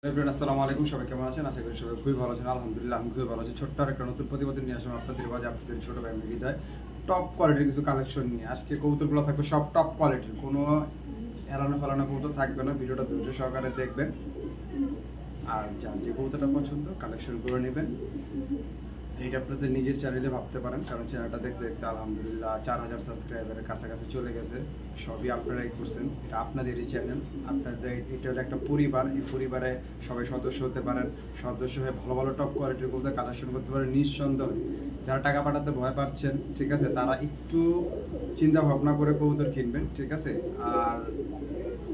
আসসালামু আলাইকুম, সবাই কেমন আছেন? আশা করি সবাই খুবই ভালো আছেন। আলহামদুলিল্লাহ আমি খুবই ভালো আছি। ছোট্ট আর একটা নতুন প্রতিবেদন নিয়ে আসলাম আপনাদের মাঝে, আপনাদের ছোট ভাই হৃদয়। টপ কোয়ালিটির কিছু কালেকশন নিয়ে আজকে কবুতরগুলো থাকবে সব টপ কোয়ালিটির, কোনো এড়ানো ফেলানো কবুতর থাকবে না। ভিডিওটা ধৈর্য সহকারে দেখবেন, আর যার যে কবুতরটা পছন্দ কালেকশন করে নেবেন। এইটা আপনাদের নিজের চ্যানেলে ভাবতে পারেন, কারণ চ্যানেলটা দেখতে দেখতে আলহামদুলিল্লাহ 4000 সাবস্ক্রাইবারের কাছাকাছি চলে গেছে। সবই আপনারাই করছেন, এটা আপনাদেরই চ্যানেল। আপনাদের এটা হলো একটা পরিবার, এই পরিবারে সবাই সদস্য হতে পারেন। সদস্য হয়ে ভালো ভালো টপ কোয়ালিটির কবুতর কালেকশন করতে পারেন নিঃসন্দেহে। যারা টাকা পাঠাতে ভয় পাচ্ছেন, ঠিক আছে, তারা একটু চিন্তা ভাবনা করে কবুতর কিনবেন, ঠিক আছে। আর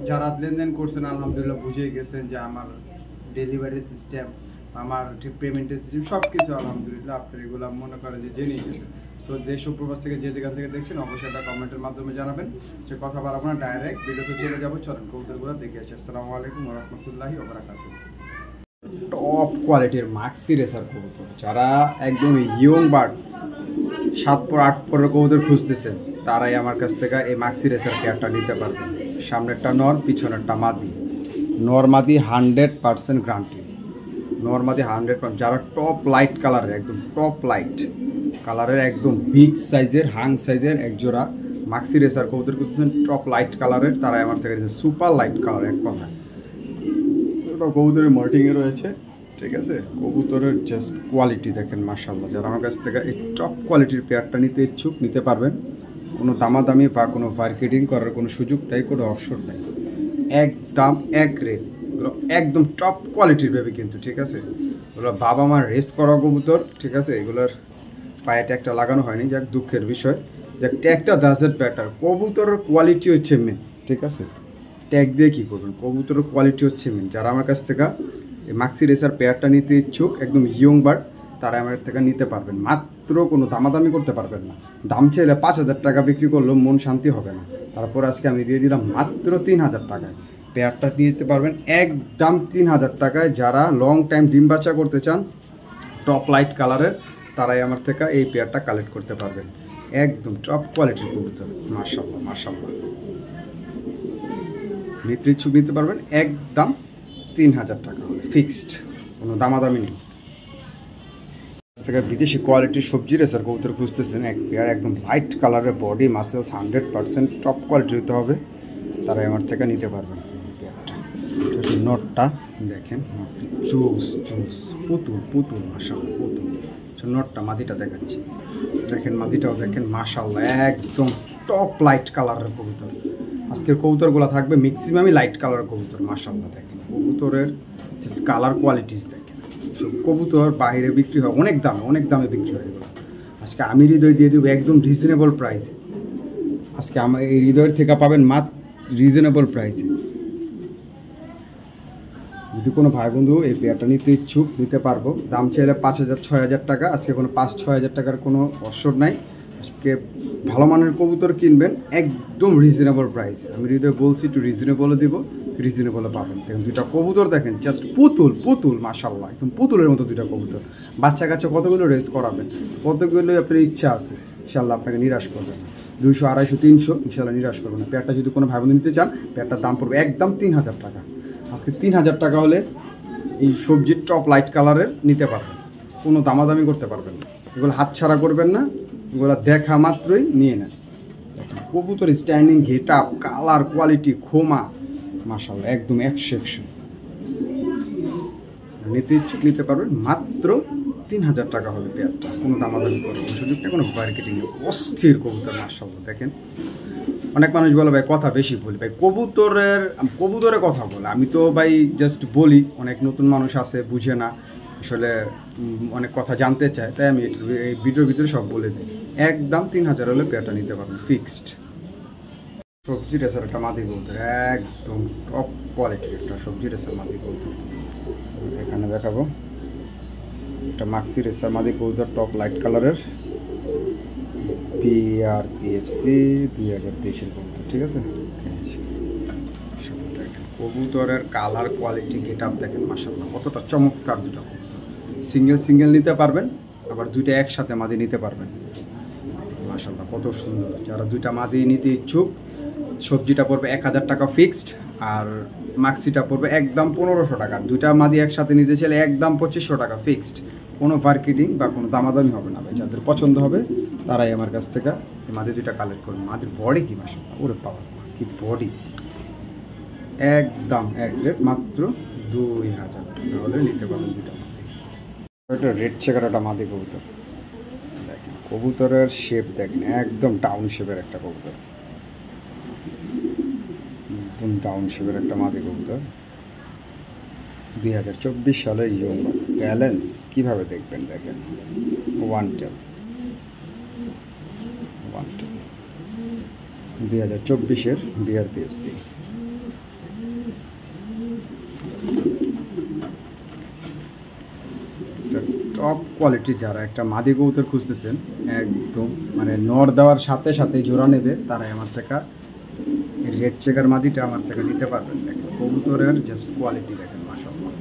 যারা লেনদেন করছেন আলহামদুলিল্লাহ বুঝেই গেছেন যে আমার ডেলিভারি সিস্টেম, আমার ঠিক পেমেন্টের সিস্টেম সব কিছু আলহামদুলিল্লাহ আপনার এগুলো মনে করেন যে জেনেই গেছে। সো দেশ ও প্রবাস থেকে যে যেখান থেকে দেখছেন অবশ্যই একটা কমেন্টের মাধ্যমে জানাবেন। সে কথা বাড়াবো না, ডাইরেক্ট ভিডিওতে চলে যাবো। চলেন কবুতরগুলো দেখে আসি। আসসালামু আলাইকুম ওয়া রাহমাতুল্লাহি ওয়া বারাকাতুহু। টপ কোয়ালিটির মাক্সি রেসার কবুতর, যারা একদম ইয়ং বার্ড 7 পর 8 পরের কবুতর খুঁজতেছেন, তারাই আমার কাছ থেকে এই মাক্সি রেসার পেয়ারটা নিতে পারবেন। সামনেরটা নর, পিছনেরটা মাদি। নর মাদি 100% গ্যারান্টি। নর্মাদি 100%। যারা টপ লাইট কালারের, একদম টপ লাইট কালারের, একদম বিগ সাইজের হাং সাইজের একজোড়া মাক্সি রেসার কবুতর করতেছেন টপ লাইট কালারের, তারাই আমার থেকে সুপার লাইট কালার। এক কথা ওটা কবুতরের মল্টিংয়ে রয়েছে, ঠিক আছে। কবুতরের জাস্ট কোয়ালিটি দেখেন মাশাআল্লাহ। যারা আমার কাছ থেকে এই টপ কোয়ালিটির পেয়ারটা নিতে ইচ্ছুক নিতে পারবেন। কোনো দামাদামি বা কোনো মার্কেটিং করার কোনো সুযোগ নাই, কোনো অপশন নাই। এক দাম এক রেট, একদম টপ কোয়ালিটির ভেবে কিন্তু, ঠিক আছে। এগুলো বাবা মার রেস করা কবুতর, ঠিক আছে। এগুলোর পায়ে ট্যাগটা লাগানো হয়নি, যাক দুঃখের বিষয়। যাক ট্যাগটা দাজের ব্যাটার, কবুতরের কোয়ালিটি হচ্ছে মেন, ঠিক আছে। ট্যাগ দিয়ে কী করবেন, কবুতরের কোয়ালিটি হচ্ছে মেন। যারা আমার কাছ থেকে এই মাক্সি রেসার পেয়ারটা নিতে ইচ্ছুক, একদম ইয়ং বার্ড, তারা আমার থেকে নিতে পারবেন। মাত্র কোনো দামাদামি করতে পারবেন না। দাম চাইলে 5000 টাকা বিক্রি করলেও মন শান্তি হবে না। তারপর আজকে আমি দিয়ে দিলাম মাত্র 3000 টাকায় পেয়ারটা নিতে পারবেন, একদম 3000 টাকায়। যারা লং টাইম ডিম বাচ্চা করতে চান টপ লাইট কালারের, তারাই আমার থেকে এই পেয়ারটা কালেক্ট করতে পারবেন। একদম টপ কোয়ালিটির কবুতর, মাশাআল্লাহ মাশাআল্লাহ। নিতে ইচ্ছুক নিতে পারবেন, একদম 3000 টাকা হলে ফিক্সড, কোনো দামাদামি নেই। থেকে বিদেশি কোয়ালিটির সবজি রেসার কবুতর খুঁজতেছেন, এক পেয়ার একদম লাইট কালারের, বডি মাসেলস 100% টপ কোয়ালিটি হতে হবে, তারাই আমার থেকে নিতে পারবেন। নটটা দেখেন, জুস জুস পুতুল পুতুল মাশাআল্লাহ পুতুল। নটটা মাদিটা দেখাচ্ছি, দেখেন মাদিটাও দেখেন মাশাআল্লাহ, একদম টপ লাইট কালারের কবুতর। আজকের কবুতরগুলো থাকবে ম্যাক্সিমামই লাইট কালারের কবুতর মাশাআল্লাহ। দেখেন কবুতরের কালার কোয়ালিটিস দেখেন। সব কবুতর বাইরে বিক্রি হয় অনেক দামে বিক্রি হয় এগুলো। আজকে আমি হৃদয় দিয়ে দেবো একদম রিজনেবল প্রাইসে। আজকে আমার এই হৃদয়ের থেকে পাবেন মাত্র রিজনেবল প্রাইসে। যদি কোনো ভাই বন্ধু এই পেয়ারটা নিতে ইচ্ছুক নিতে পারবো। দাম চাইলে 5000-6000 টাকা। আজকে কোনো 5-6000 টাকার কোনো অবসর নাই। আজকে ভালো মানের কবুতর কিনবেন একদম রিজনেবল প্রাইসে। আমি হৃদয় বলছি একটু রিজনেবলও দিব, রিজনেবলও পাবেন। দেখেন দুইটা কবুতর দেখেন, জাস্ট পুতুল পুতুল মাশাআল্লাহ, একদম পুতুলের মতো দুইটা কবুতর। বাচ্চা কাচ্চা কতগুলো রেস করাবেন, কতগুলো আপনার ইচ্ছা আছে, ইনশাআল্লাহ আপনাকে নিরাশ করবেন না। 200, 250, 300 ইনশাআল্লাহ নিরাশ করবেন না। পেয়ারটা যদি কোনো ভাই বন্ধু নিতে চান, পেয়ারটার দাম পড়বে একদম 3000 টাকা। আজকে 3000 টাকা হলে এই সবজির টপ লাইট কালারের নিতে পারবেন, কোনো দামাদামি করতে পারবেন না। এগুলো হাতছাড়া করবেন না, এগুলো দেখা মাত্রই নিয়ে নেন। কবুতর standing, get up, colour quality, খোমা মাশাআল্লাহ একদম 100-100। নিতে ইচ্ছুক নিতে পারবেন, মাত্র 3000 টাকা হবে পেয়ারটা, কোনো দামাদামি করবেন সুযোগ নেই, কোনো মার্কেটিং নেই। অস্থির কবুতর মাশাআল্লাহ। দেখেন অনেক মানুষ বলে ভাই কথা বেশি বলি, ভাই কবুতরে কথা বলে। আমি তো ভাই জাস্ট বলি, অনেক নতুন মানুষ আছে বুঝে না, আসলে অনেক কথা জানতে চায়, তাই আমি এই ভিডিওর ভিতরে সব বলে দিই। একদম 3000 হলে পেয়ারটা নিতে পারবেন ফিক্সড। সবজি রেসার একটা মাদি কবুতর, একদম টপ কোয়ালিটির একটা সবজি রেসার মাদি কবুতর। এখানে দেখাবো একটা মাক্সি রেসার মাদি কবুতর, টপ লাইট কালারের, PRPFC 2023-এর কবুতর, ঠিক আছে। কবুতরের কালার কোয়ালিটি গেট আপ দেখেন মাশাআল্লাহ, কতটা চমৎকার দুটো কবুতর। সিঙ্গেল নিতে পারবেন, আবার দুইটা একসাথে মাদি নিতে পারবেন মাশাআল্লাহ, কত সুন্দর। যারা দুইটা মাদি নিতে ইচ্ছুক, সবজিটা পড়বে 1000 টাকা ফিক্সড, আর মাক্সিটা পড়বে একদম 1500 টাকা। দুইটা মাদি একসাথে নিতে চাইলে একদম 2500 টাকা ফিক্সড, কোনো মার্কেটিং বা কোনো দামাদামি হবে না ভাই। যাদের পছন্দ হবে তারাই আমার কাছ থেকে এই মাদি দুইটা কালেক্ট করবে। মাদির বডি কি মাশাআল্লাহ, ওরে বাবা কি বডি, একদম এক রেট মাত্র 2000 টাকা হলে নিতে পারবেন দুইটা মাদি। এটা রেড চেকার একটা মাদি কবুতর, দেখেন কবুতরের শেপ দেখেন, একদম ডাউন শেপের একটা কবুতর, একদম ডাউন শেপের একটা মাদি কবুতর। 2024 সালের ইয়ং ব্যালেন্স কীভাবে দেখবেন দেখেন, ওয়ান টেল 2024-এর বিআরপিএফসি। টপ কোয়ালিটি যারা একটা মাদি কবুতর খুঁজতেছেন, একদম মানে নর দেওয়ার সাথে সাথে জোড়া নেবে, তারাই আমার থেকে রেড চেকার মাদিটা আমার থেকে নিতে পারবেন। দেখেন কবুতরের জাস্ট কোয়ালিটি দেখেন মাশাআল্লাহ,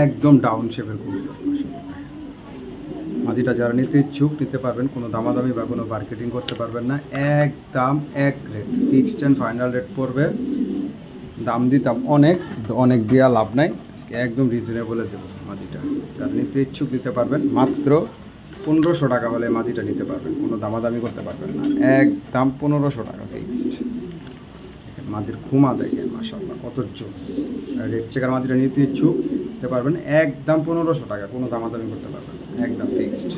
একদম ডাউন শেপের কবুতর মাশাআল্লাহ। মাদিটা যারা নিতে ইচ্ছুক নিতে পারবেন, কোনো দামাদামি বা কোনো মার্কেটিং করতে পারবেন না, একদম এক rate fixed and final rate পড়বে। দাম দিতাম অনেক অনেক দেওয়া লাভ নাই, একদম রিজনেবলে দেবো। মাদিটা যারা নিতে ইচ্ছুক নিতে পারবেন, মাত্র 1500 টাকা হলে মাদিটা নিতে পারবেন, কোনো দামাদামি করতে পারবেন না, একদম 1500 টাকা ফিক্সড। মাদির খুমা দেখেন মাশাআল্লাহ কত জোস। রেড চেকার মাদিটা নিতে ইচ্ছুক নিতে পারবেন, একদম 1500 টাকা, কোনো দামাদামি করতে পারবেন না, একদম ফিক্সড।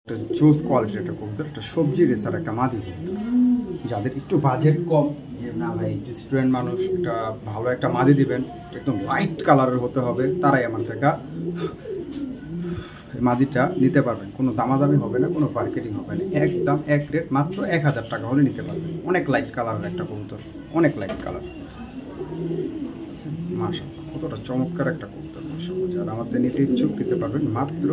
একটা জোস কোয়ালিটির একটা কবুতর, একটা সবজি রেসার একটা মাদি কবুতর। যাদের একটু বাজেট কম, যে না ভাই স্টুডেন্ট মানুষ, একটা ভালো একটা মাদি দিবেন, একদম লাইট কালারের হতে হবে, তারাই আমার থেকে মাদিটা নিতে পারবেন, কোনো দামাদামি হবে না, কোনো মার্কেটিং হবে না, একদম এক রেট মাত্র 1000 টাকা হলে নিতে পারবেন। অনেক লাইট কালারের একটা কবুতর, অনেক লাইট কালার মাশাআল্লাহ, কতটা চমৎকার একটা কবুতর মাশাআল্লাহ। যারা আমাদের নিতে ইচ্ছুক নিতে পারবেন মাত্র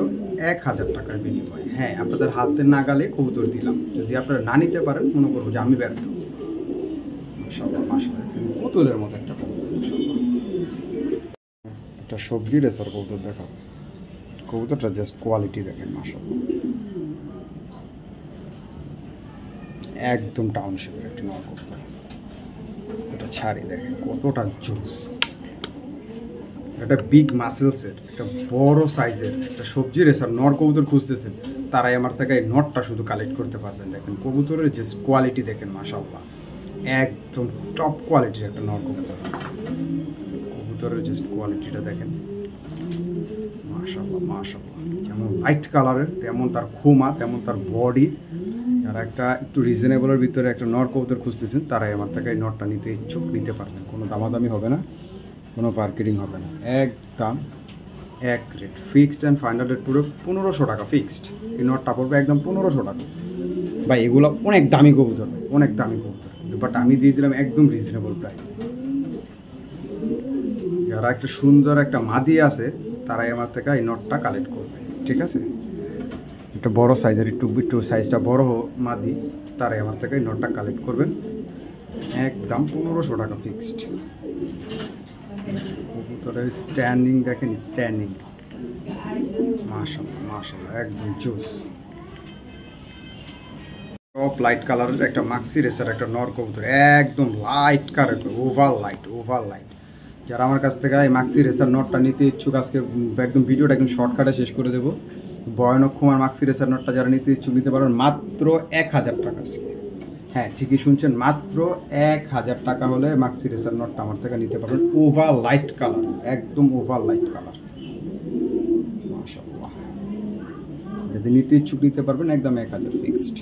1000 টাকার বিনিময়ে। হ্যাঁ, আপনাদের হাতে নাগালে কবুতর দিলাম, যদি আপনারা না নিতে পারেন মনে করবো যে আমি ব্যর্থ। মাশাআল্লাহ মাশাআল্লাহ, পুতুলের মতো একটা কবুতর মাশাআল্লাহ। একটা সবজি রেসার কবুতর দেখাবো, কবুতরটা জাস্ট কোয়ালিটি দেখেন মাশাআল্লাহ, একদম টাউন শেপের একটা নর কবুতর। এটা ছাড়ি দেখেন কতটা জুস, একটা বিগ মাসেলসের একটা বড় সাইজের একটা সবজি রেসার নর কবুতর খুঁজতেছেন, তারাই আমার থেকে এই নটটা শুধু কালেক্ট করতে পারবেন। দেখেন কবুতরের জাস্ট কোয়ালিটি দেখেন মাশাআল্লাহ, একদম টপ কোয়ালিটির একটা নর কবুতর। কবুতরের জাস্ট কোয়ালিটিটা দেখেন মাশাআল্লাহ মাশাআল্লাহ, যেমন লাইট কালারের তেমন তার খুমা, তেমন তার বডি। যারা একটা একটু রিজনেবলের ভিতরে একটা নর কবুতর খুঁজতেছেন, তারাই আমার থেকে এই নটটা নিতে ইচ্ছুক নিতে পারবেন, কোনো দামাদামি হবে না, কোনো মার্কেটিং হবে না, একদম এক rate fixed and final rate পুরো 1500 টাকা ফিক্সড। এই নটটা পড়বে একদম 1500 টাকা। ভাই এগুলো অনেক দামি কবুতর, ভাই অনেক দামি কবুতর, বাট আমি দিয়ে দিলাম একদম রিজনেবল প্রাইস। যারা একটা সুন্দর একটা মাদি আছে, তারাই আমার থেকে এই নটটা কালেক্ট করবে, ঠিক আছে? একটা বড় সাইজের একটু সাইজটা বড় মাদি, তারাই আমার থেকে এই নটটা কালেক্ট করবেন, একদম 1500 টাকা ফিক্সড। কবুতরের স্ট্যান্ডিং দেখেন, স্ট্যান্ডিং মাশাআল্লাহ মাশাআল্লাহ, একদম জুস। টপ লাইট কালারের একটা মাক্সি রেসার একটা নর কবুতর, একদম লাইট কালার, ওভার লাইট। যারা আমার কাছ থেকে এই মাক্সি রেসার নটটা নিতে ইচ্ছুক, আজকে একদম ভিডিওটা একদম শর্টকাটে শেষ করে দেবো। ভয়ানক খুমার মাক্সি রেসার নটটা যারা নিতে ইচ্ছুক নিতে পারবেন মাত্র 1000 টাকা। হ্যাঁ ঠিকই শুনছেন, মাত্র 1000 টাকা হলে মাক্সি রেসার নটটা আমার থেকে নিতে পারবেন। ওভার লাইট কালার, একদম ওভার লাইট কালার মাশাআল্লাহ। যদি নিতে ইচ্ছুক নিতে পারবেন একদম 1000 ফিক্সড।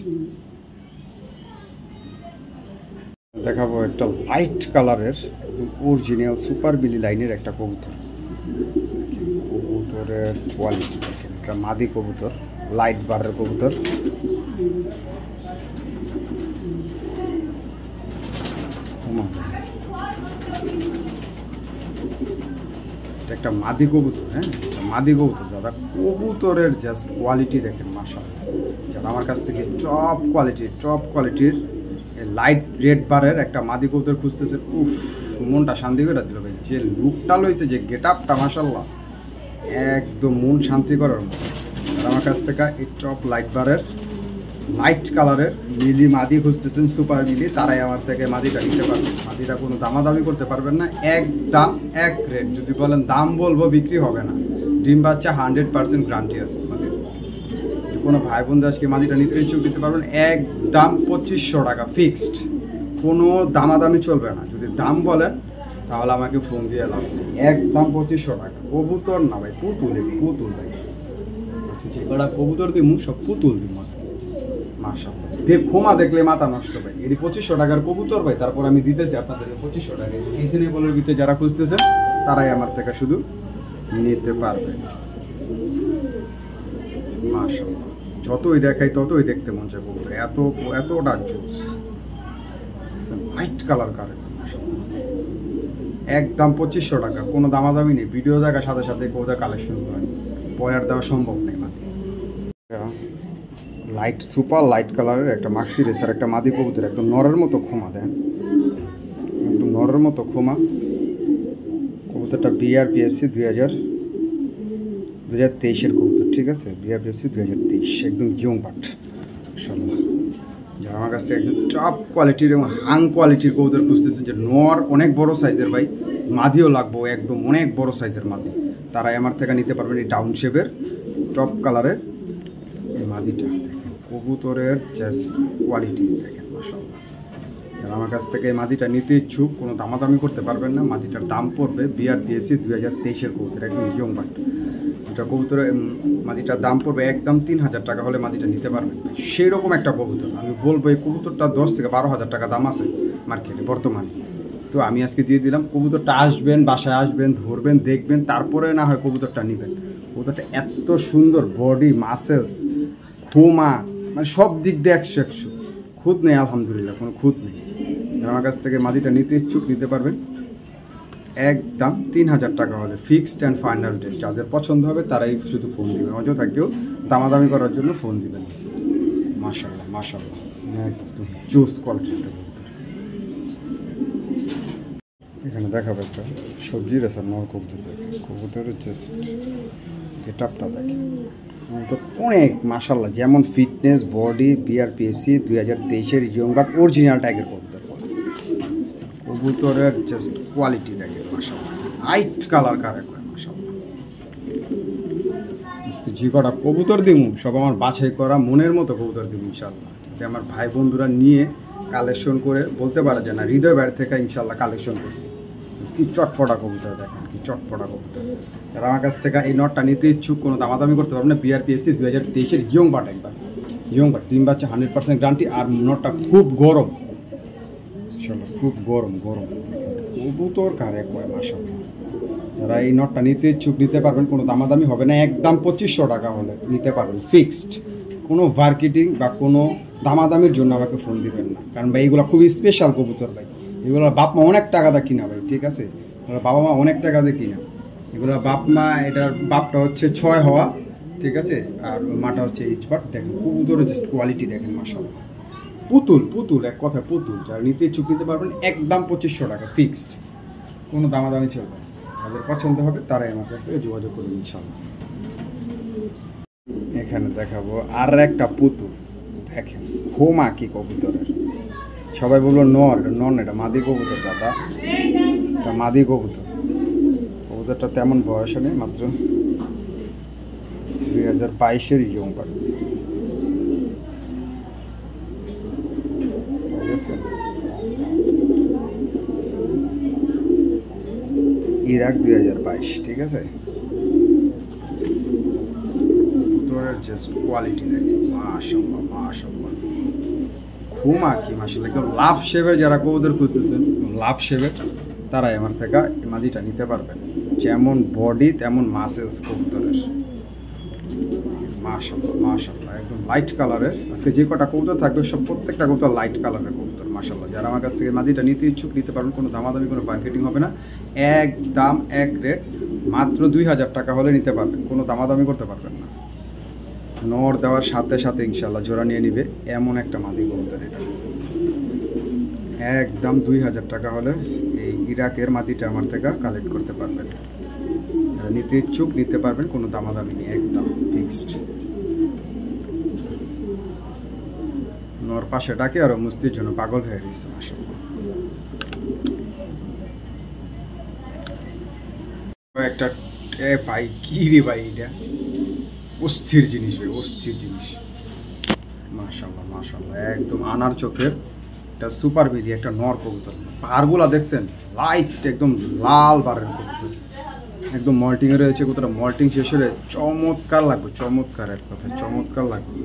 দেখাবো একটা লাইট কালারের একদম অরিজিনাল সুপার বিলি লাইনের একটা কবুতর। কবুতরের কোয়ালিটি দেখেন, একটা মাদি কবুতর, লাইট বারের কবুতর। একটা মাদি কবুতর, হ্যাঁ মাদি কবুতর। দাদা কবুতরের জাস্ট কোয়ালিটি দেখেন মাশাআল্লাহ। যারা আমার কাছ থেকে টপ কোয়ালিটির লাইট রেড বারের একটা মাদি কবুতর খুঁজতেছে, উফ মনটা শান্তি করে দিল ভাই। যে লুকটা লইছে, যে গেট আপটা মাশাআল্লাহ, একদম মন শান্তি করার মতো। আর আমার কাছ থেকে এই টপ লাইট বারের লাইট কালারের মিলি মাদি খুঁজতেছেন, সুপার মিলি, তারাই আমার থেকে মাদিটা নিতে পারবেন। মাদিটা কোনো দামাদামি করতে পারবেন না, এক দাম এক রেট। যদি বলেন দাম বলবো, বিক্রি হবে না। ডিম বাচ্চা 100% গ্যারান্টি আছে মাদির। কোনো ভাই বোন আজকে মাদিটা নিতে ইচ্ছুক দিতে পারবেন, এক দাম 2500 টাকা ফিক্সড, কোনো দামাদামি চলবে না। যদি দাম বলেন তাহলে আমাকে ফোন দিয়ে এলাম, একদম 2500 টাকা। কবুতর না ভাই, পুতুল, পুতুল ভাই, যে কটা কবুতর দিমু সব পুতুল দিমু আজকে মাশাআল্লাহ। খোমা দেখলে মাথা নষ্ট ভাই, এটি 2500 টাকার কবুতর ভাই। তারপর আমি দিতেছি আপনাদের 2500 টাকা। রিজনেবলের ভিতরে যারা খুঁজতেছেন তারাই আমার থেকে শুধু নিতে পারবে মাশাআল্লাহ। যতই দেখাই ততই দেখতে মন চায় কবুতর, এতটা জুস। হোয়াইট কালার কারেন্ট মাশাআল্লাহ, একদম 2500 টাকা, কোনো দামাদামি নেই। ভিডিও দেখার সাথে সাথে কবুতর কালেকশন করেন, পরে আর দেওয়া সম্ভব নেই। মাদি লাইট, সুপার লাইট কালারের একটা মাক্সি রেসার একটা মাদি কবুতর, একদম নরের মতো খোমা, দেন একদম নরের মতো খোমা। কবুতরটা বিআরপিএফসি 2023-এর কবুতর, ঠিক আছে, বিআরপিএফসি 2023, একদম ইয়ং বাট মাশাআল্লাহ। যারা আমার কাছ থেকে একদম টপ কোয়ালিটির এবং হাং কোয়ালিটির কবুতর খুঁজতেছেন, যে নর অনেক বড় সাইজের ভাই, মাদিও লাগবো একদম অনেক বড় সাইজের মাদি, তারাই আমার থেকে নিতে পারবেন এই ডাউন শেপের টপ কালারের এই মাদিটা। দেখেন কবুতরের জাস্ট কোয়ালিটি দেখেন মাশাআল্লাহ। যারা আমার কাছ থেকে এই মাদিটা নিতে ইচ্ছুক, কোনো দামাদামি করতে পারবেন না। মাদিটার দাম পড়বে বিআরপিএফসি 2023-এর কবুতর, একদম ইয়ং বাট। এটা কবুতরের মাদিটার দাম পড়বে একদম 3000 টাকা হলে মাদিটা নিতে পারবেন। সেই রকম একটা কবুতর আমি বলবো, এই কবুতরটা 10 থেকে 12,000 টাকা দাম আছে মার্কেটে বর্তমানে। তো আমি আজকে দিয়ে দিলাম, কবুতরটা আসবেন, বাসায় আসবেন, ধরবেন, দেখবেন, তারপরে না হয় কবুতরটা নেবেন। কবুতরটা এত সুন্দর, বডি, মাসেলস, খোমা, মানে সব দিক দিয়ে 100 খুদ নেই, আলহামদুলিল্লাহ কোনো খুদ নেই। আমার কাছ থেকে মাদিটা নিতে ইচ্ছুক নিতে পারবেন, একদম 3000 টাকা হলে ফিক্সড অ্যান্ড ফাইনাল ডেট। যাদের পছন্দ হবে তারাই শুধু ফোন দেবেন, অযথা কেউ দামাদামি করার জন্য ফোন দিবেন। মাশাআল্লাহ মাশাআল্লাহ, একদম জোস কোয়ালিটির কবুতর। এখানে দেখাবো একটা সবজি রেসার নর কবুতর, দেখেন কবুতরের জাস্ট গেটআপটা দেখেন, তো অনেক মাশাআল্লাহ। যেমন ফিটনেস, বডি, বিআরপিএফসি 2023-এর ইয়ং বাট অরিজিনাল ট্যাগের কবুতর। কবুতরের জাস্ট কোয়ালিটি দেখেন মাশাআল্লাহ, লাইট কালার কারে করে মাশাআল্লাহ। আজকে যে কটা কবুতর দিব সব আমার বাছাই করা মনের মতো কবুতর দিব ইনশাআল্লাহ, যাতে আমার ভাই বন্ধুরা নিয়ে কালেকশন করে বলতে পারে যে না, হৃদয় বাইরে থেকে ইনশাআল্লাহ কালেকশন করছি। কি চটপটা কবুতর দেখেন, কি চটপটা কবুতর। যারা আমার কাছ থেকে এই নটটা নিতে ইচ্ছুক, কোনো দামাদামি করতে পারবেন না। বিআরপিএফসি 2023-এর ইয়ং বাট, একবার ইয়ং বাট, ডিম বাচ্চা 100% গ্যারান্টি। আর নটটা খুব গরম, চলো খুব গরম গরম কবুতর কারে কয় মাশাআল্লাহ। যারা এই নটটা নিতে ইচ্ছুক নিতে পারবেন, কোনো দামাদামি হবে না, একদম 2500 টাকা হলে নিতে পারবেন ফিক্সড। কোনো মার্কেটিং বা কোনো দামাদামির জন্য আমাকে ফোন দিবেন না, কারণ ভাই এগুলো খুবই স্পেশাল কবুতর ভাই। এগুলো বাপ মা অনেক টাকা দিয়ে কিনা ভাই, ঠিক আছে, বাবা মা অনেক টাকা দিয়ে কিনা এগুলো। বাপ মা, এটার বাপটা হচ্ছে 6 হওয়া, ঠিক আছে, আর মাটা হচ্ছে এইচ বাট। দেখেন কবুতরের জাস্ট কোয়ালিটি দেখেন মাশাআল্লাহ, পুতুল পুতুল, এক কথা পুতুল। যারা নিতে ইচ্ছুক নিতে পারবেন, একদম 2500 টাকা ফিক্সড, কোনো দামাদামি চলবে না। যাদের পছন্দ হবে তারাই আমার কাছ থেকে যোগাযোগ করবেন ইনশাআল্লাহ। এখানে দেখাবো আর একটা পুতুল, দেখেন খোমা কি কবুতরের। সবাই বললো নর, নন, এটা মাদি কবুতর দাদা, এটা মাদি কবুতর। কবুতরটা তেমন বয়স নেই, মাত্র 2022-এর ইয়ং বাট। ইরাক 2022, ঠিক আছে। কবুতরের জাস্ট কোয়ালিটি দেখেন মাশাআল্লাহ মাশাআল্লাহ, খোমা কি মাশাআল্লাহ। একদম লাভ শেপের যারা কবুতর খুঁজতেছেন, লাভ শেপের, তারাই আমার থেকে এই মাদিটা নিতে পারবেন। যেমন বডি তেমন মাসেলস কবুতরের, মাশাআল্লাহ মাশাআল্লাহ, একদম লাইট কালারের। আজকে যে কটা কবুতর থাকবে সব প্রত্যেকটা কবুতর লাইট কালারের কবুতর মাশাআল্লাহ। যারা আমার কাছ থেকে মাদিটা নিতে ইচ্ছুক নিতে পারবেন, কোনো দামাদামি কোনো মার্কেটিং হবে না, একদম এক রেট, মাত্র 2000 টাকা হলে নিতে পারবেন, কোনো দামাদামি করতে পারবেন না। নর দেওয়ার সাথে সাথে ইনশাআল্লাহ জোড়া নিয়ে নিবে, এমন একটা মাদি কবুতর এটা। একদম 2000 টাকা হলে এই ইরাকের মাদিটা আমার থেকে কালেক্ট করতে পারবেন। যারা নিতে ইচ্ছুক নিতে পারবেন, কোনো দামাদামি নেই, একদম ফিক্সড। ওর পাশে ডাকে আর মুস্তির জন্য পাগল হয়ে গেছে মাশাআল্লাহ। একটা ভাই কি রে ভাই, এটা অস্থির জিনিস ভাই, অস্থির জিনিস মাশাআল্লাহ মাশাআল্লাহ, একদম আনার চোখের একটা সুপার বেরি একটা নর কবুতর। বারগুলা দেখছেন লাইট একদম লাল বারের কবুতর, একদম মল্টিং এ রয়েছে কবুতরটা। মল্টিং শেষ হলে চমৎকার লাগবে, চমৎকার এক কথা চমৎকার লাগবে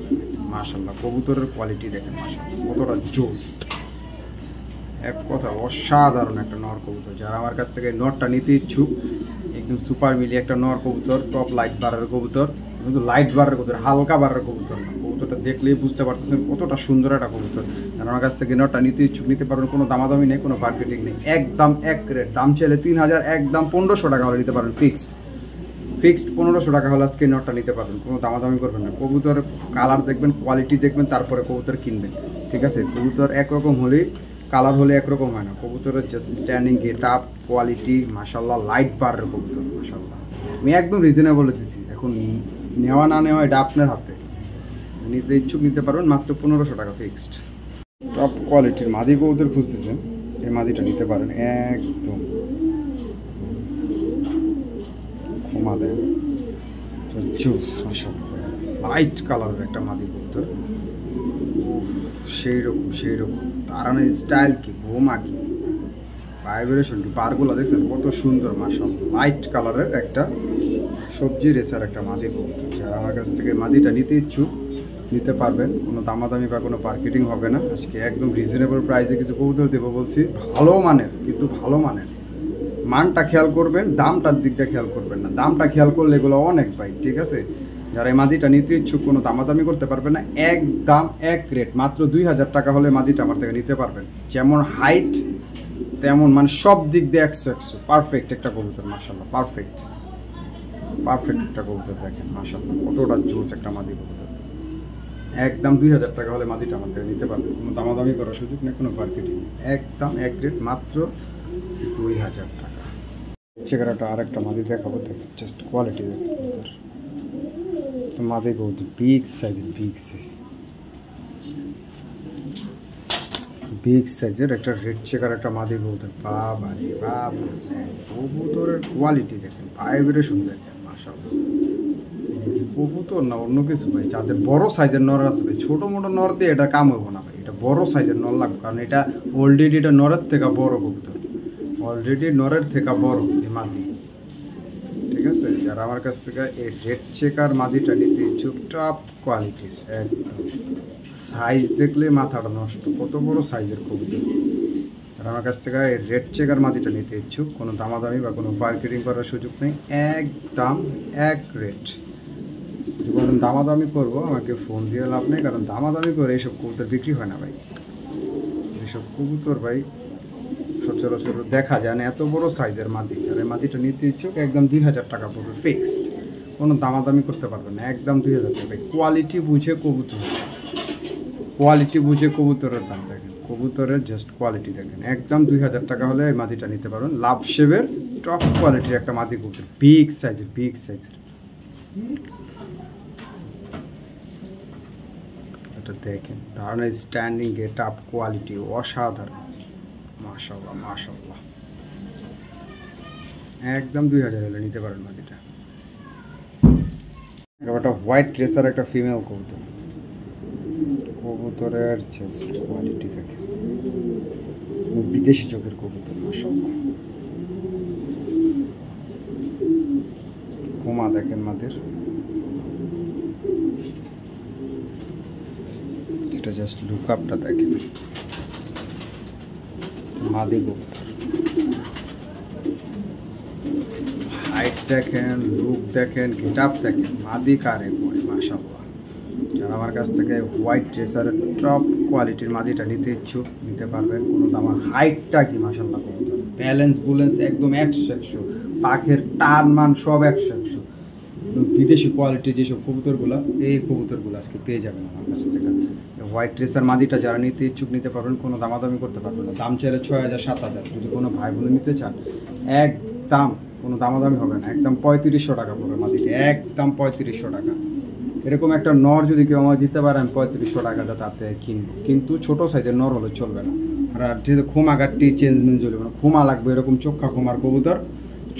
মাশাআল্লাহ। কবুতরের কোয়ালিটি দেখেন মাশাআল্লাহ কতটা জোস, এক কথা অসাধারণ একটা নর কবুতর। যারা আমার কাছ থেকে নরটা নিতে ইচ্ছুক, একদম সুপার মিলি একটা নর কবুতর, টপ লাইট বারের কবুতর, কিন্তু লাইট বারের কবুতর, হালকা বারের কবুতর না। কবুতরটা দেখলেই বুঝতে পারতেছেন কতটা সুন্দর একটা কবুতর। যারা আমার কাছ থেকে নরটা নিতে ইচ্ছুক নিতে পারবেন, কোনো দামাদামি নেই, কোনো মার্কেটিং নেই, একদম এক রেট। দাম চাইলে 3000, একদম 1500 টাকা হলে নিতে পারবেন, ফিক্সড 1500 টাকা হলে আজকে নটটা নিতে পারবেন, কোনো দামাদামি করবেন না। কবুতর কালার দেখবেন, কোয়ালিটি দেখবেন, তারপরে কবুতর কিনবেন, ঠিক আছে? কবুতর একরকম হলেই কালার হলে একরকম হয় না। কবুতরের just standing get up quality মাশাআল্লাহ, লাইট বারের কবুতর মাশাআল্লাহ। আমি একদম রিজনেবল দিচ্ছি, এখন নেওয়া না নেওয়া এটা আপনার হাতে। নিতে ইচ্ছুক নিতে পারবেন, মাত্র 1500 টাকা ফিক্সড। টপ কোয়ালিটির মাদি কবুতর খুঁজতেছেন, এই মাদিটা নিতে পারেন, একদম ক্ষমা দেন জুস মাশাআল্লাহ, লাইট কালারের একটা মাদি কবুতর, সেই রকম সেই রকম। তারানের স্টাইল কি, ঘুমা কি, ভাইব্রেশন কি, পারগুলো দেখছেন কত সুন্দর মাশাআল্লাহ। লাইট কালারের একটা সবজি রেসার একটা মাদি কবুতর। যারা আমার কাছ থেকে মাদিটা নিতে ইচ্ছুক নিতে পারবেন, কোনো দামাদামি বা কোনো মার্কেটিং হবে না। আজকে একদম রিজনেবল প্রাইসে কিছু কবুতর দেবো বলছি, ভালো মানের, কিন্তু ভালো মানের। মানটা খেয়াল করবেন, দামটার দিকটা খেয়াল করবেন না। দামটা খেয়াল করলে এগুলো অনেক ভাই, ঠিক আছে? যারা এই মাদিটা নিতে ইচ্ছুক কোনো দামাদামি করতে পারবে না, একদম এক রেট, মাত্র 2000 টাকা হলে মাদিটা আমার থেকে নিতে পারবেন। যেমন হাইট তেমন মানে সব দিক দিয়ে 100 পারফেক্ট একটা কবুতর মাশাআল্লাহ, পারফেক্ট পারফেক্ট একটা কবুতর দেখেন মাশাআল্লাহ কতটা জোস একটা মাদি কবুতর। একদম 2000 টাকা হলে মাদিটা আমার থেকে নিতে পারবেন, কোনো দামাদামি করার সুযোগ নেই, কোনো মার্কেটিং নেই, একদম এক রেট, মাত্র 2000 টাকা। চেকারাটা আর একটা মাদি দেখাবো, দেখেন জাস্ট কোয়ালিটি দেখেন কবুতর, মাদি কবুতর বিগ সাইজের, বিগ সাইজের একটা রেড চেকার একটা মাদি কবুতর। বাবা রে বাবা, কবুতরের কোয়ালিটি দেখেন, ভাইব্রেশন দেখেন মাশাআল্লাহ। কবুতর না অন্য কিছু ভাই, যাদের বড় সাইজের নর আছে ভাই, ছোটো মোটো নর দিয়ে এটা কাম হবো না ভাই, এটা বড় সাইজের নর লাগবে, কারণ এটা অলরেডি এটা নরের থেকে বড় কবুতর, অলরেডি নরের থেকে বড় এই মাদি, ঠিক আছে? যারা আমার কাছ থেকে এই রেড চেকার মাদিটা নিতে ইচ্ছুক, টপ কোয়ালিটির একদম, সাইজ দেখলে মাথাটা নষ্ট, কত বড় সাইজের কবুতর। আর আমার কাছ থেকে এই রেড চেকার মাদিটা নিতে ইচ্ছুক, কোনো দামাদামি বা কোনো মার্কেটিং করার সুযোগ নেই, একদম এক রেট। যদি বলেন দামাদামি করবো, আমাকে ফোন দিয়ে লাভ নেই, কারণ দামাদামি করে এইসব কবুতর বিক্রি হয় না ভাই। এইসব কবুতর ভাই সচরাচর দেখা যায় না, এত বড় সাইজের মাদি। আর এই মাদিটা নিতে ইচ্ছুক, একদম 2000 টাকা পড়বে ফিক্সড, কোনো দামাদামি করতে পারবেন না, একদম 2000 টাকা। কোয়ালিটি বুঝে কবুতর, কোয়ালিটি বুঝে কবুতরের দাম দেখেন, কবুতরের জাস্ট কোয়ালিটি দেখেন, একদম 2000 টাকা হলে এই মাদিটা নিতে পারবেন। লাভ শেভের টপ কোয়ালিটির একটা মাদি কবুতর, বিগ সাইজের, বিগ সাইজের। এটা দেখেন, ধারণের স্ট্যান্ডিং গেট আপ কোয়ালিটি অসাধারণ মাশাআল্লাহ মাশাআল্লাহ, একদম 2000 হলে নিতে পারেন মাদিটা। একটা হোয়াইট রেসার একটা ফিমেল কবুতর, কবুতরের জাস্ট কোয়ালিটি দেখেন, বিদেশি চোখের কবুতর মাশাআল্লাহ। কোমা দেখেন মাদের, এটা জাস্ট লুক আপটা দেখেন, মাদি কবুতর হাইট দেখেন, লুক দেখেন, গেট আপ দেখেন, মাদি কারে বয় মাশাআল্লাহ। যারা আমার কাছ থেকে হোয়াইট ড্রেসারের টপ কোয়ালিটির মাদিটা নিতে ইচ্ছুক নিতে পারবেন, কোনো দাম। হাইটটা কি মাশাআল্লাহ কবুতর, ব্যালেন্স বুলেন্স একদম 100, পাখের টান মান সব 100। বিদেশি কোয়ালিটির যেসব কবুতরগুলো, এই কবুতরগুলো আজকে পেয়ে যাবেন আমার কাছ থেকে। হোয়াইট ড্রেসার মাদিটা যারা নিতে ইচ্ছুক নিতে পারবেন, কোনো দামাদামি করতে পারবেন না। দাম চাইলে 6000 7000, যদি কোনো ভাই বোন নিতে চান একদম কোনো দামাদামি হবে না, একদম 3500 টাকা পড়বে মাদিটা, একদম 3500 টাকা। এরকম একটা নর যদি কেউ আমার দিতে পারে আমি 3500 টাকাতে তাতে কিনবো, কিন্তু ছোট সাইজের নর হলে চলবে না। আর যেহেতু খোমাঘাটটি চেঞ্জমেন্ট চলবে না, খোমা লাগবে এরকম চোখা খোমার কবুতর,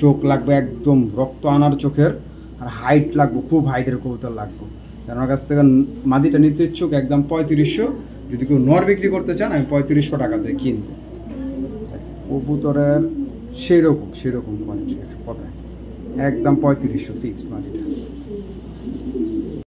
চোখ লাগবে একদম রক্ত আনার চোখের, আর হাইট লাগবে খুব হাইটের কবুতর লাগবে। আমার কাছ থেকে মাদিটা নিতে ইচ্ছুক একদম 3500, যদি কেউ নর বিক্রি করতে চান আমি 3500 টাকাতে কিনবো। কবুতরের সেরকম কোয়ালিটি কথায় একদম 3500 ফিক্সড মাদিটা।